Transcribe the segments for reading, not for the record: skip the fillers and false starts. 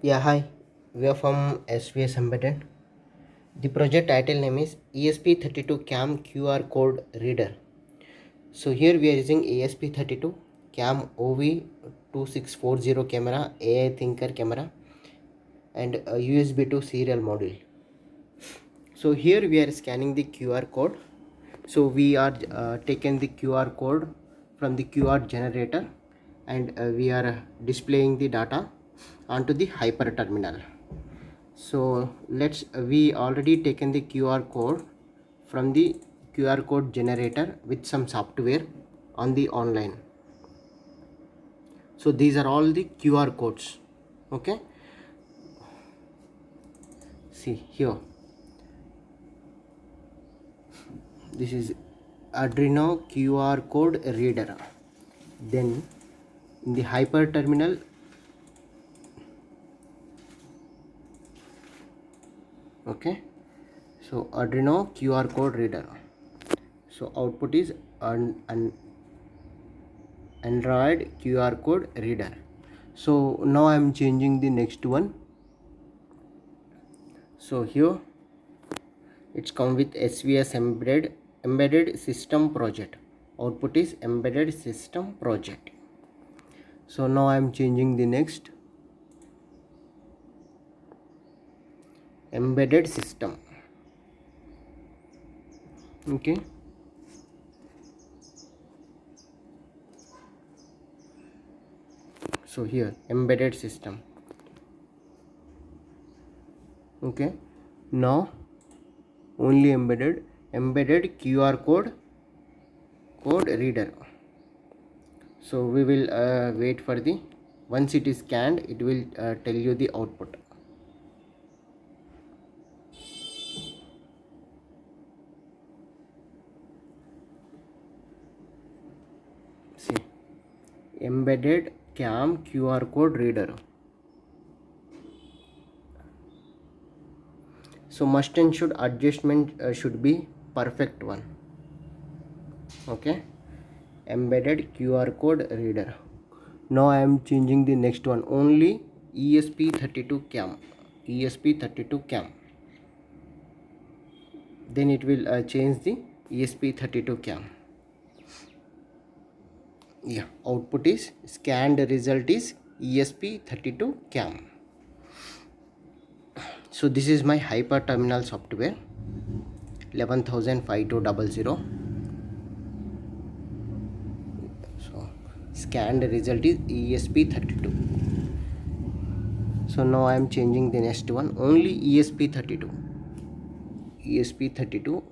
Yeah, hi. We are from SVS Embedded. The project title name is ESP32 CAM QR code reader. So here we are using ESP32 CAM OV2640 camera, AI thinker camera, and a USB to serial module. So here we are scanning the QR code. So we are taking the QR code from the QR generator, and we are displaying the data onto the hyper terminal. So we already taken the QR code from the QR code generator with some software on the online. So these are all the QR codes. Okay, see here, this is Arduino QR code reader. Then in the hyper terminal, okay, so Arduino QR code reader. So output is an Android QR code reader. So now I am changing the next one. So here it's come with SVS embedded system project. Output is embedded system project. So now I am changing the next embedded system. Okay. So here embedded system. Okay. Now only embedded QR code reader. So we will wait for the once it is scanned, it will tell you the output. See, embedded CAM QR code reader. So must and should adjustment should be perfect one. Okay, embedded QR code reader. Now I am changing the next one, only ESP32 CAM. ESP32 CAM. Then it will change the ESP32 CAM. Yeah, output is scanned result is ESP32 CAM. So this is my hyper terminal software 11,5200. So scanned result is ESP32. So now I am changing the next one, only ESP32. ESP32.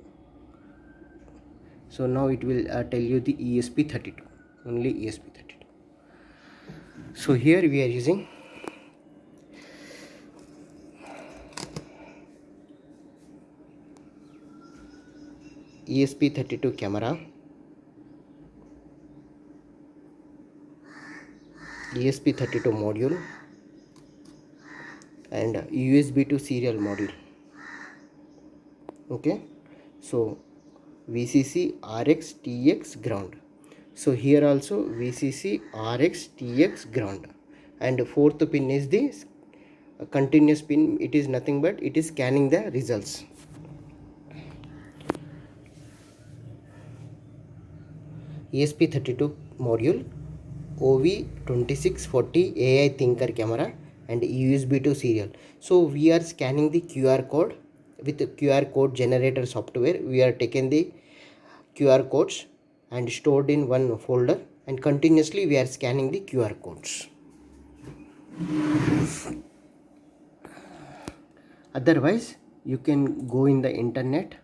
So now it will tell you the ESP32, only ESP32. So here we are using ESP32 camera, ESP32 module, and USB to serial module. Okay, so VCC RX TX ground. So here also VCC RX TX ground, and fourth pin is the continuous pin. It is nothing but it is scanning the results. ESP32 module, OV2640 AI thinker camera, and USB to serial. So we are scanning the QR code with the QR code generator software. We are taking the QR codes and stored in one folder, and continuously we are scanning the QR codes. Otherwise you can go in the internet.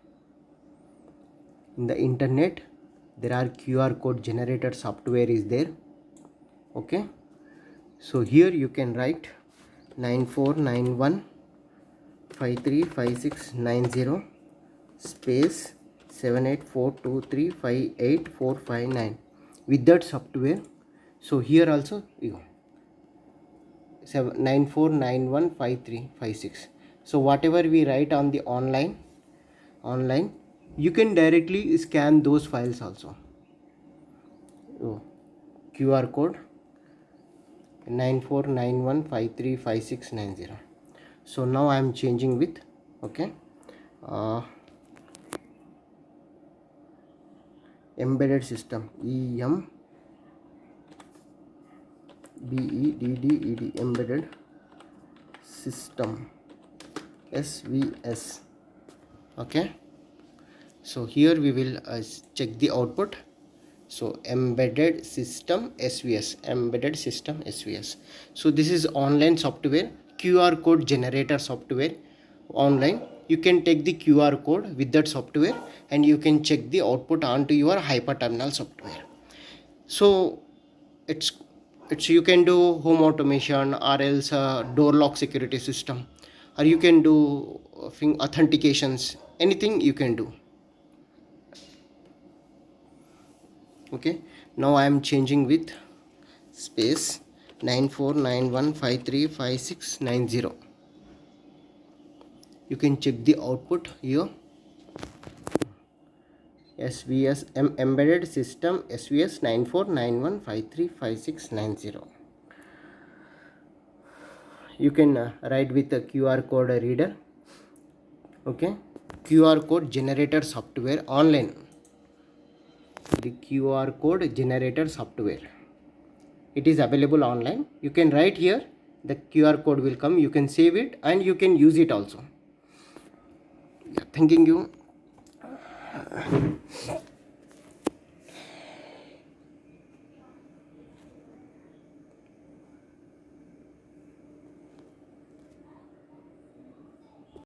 In the internet there are QR code generator software is there. Okay, so here you can write 9491535690 space 78423584559 with that software. So here also you 94915356. So whatever we write on the online you can directly scan those files also. Oh, QR code 9491535690. So now I am changing with, okay, embedded system, EMBEDDED, embedded system, SVS. Okay, so here we will check the output. So embedded system SVS, embedded system SVS. So this is online software, QR code generator software. Online you can take the QR code with that software and you can check the output onto your hyperterminal software. So it's you can do home automation, or else door lock security system, or you can do authentications, anything you can do. Okay, now I am changing with space 9491535690. You can check the output here. SVS embedded system SVS 9491535690. You can write with a QR code reader. Okay, QR code generator software online. The QR code generator software, it is available online. You can write here, the QR code will come, you can save it and you can use it also. Yeah, thanking you.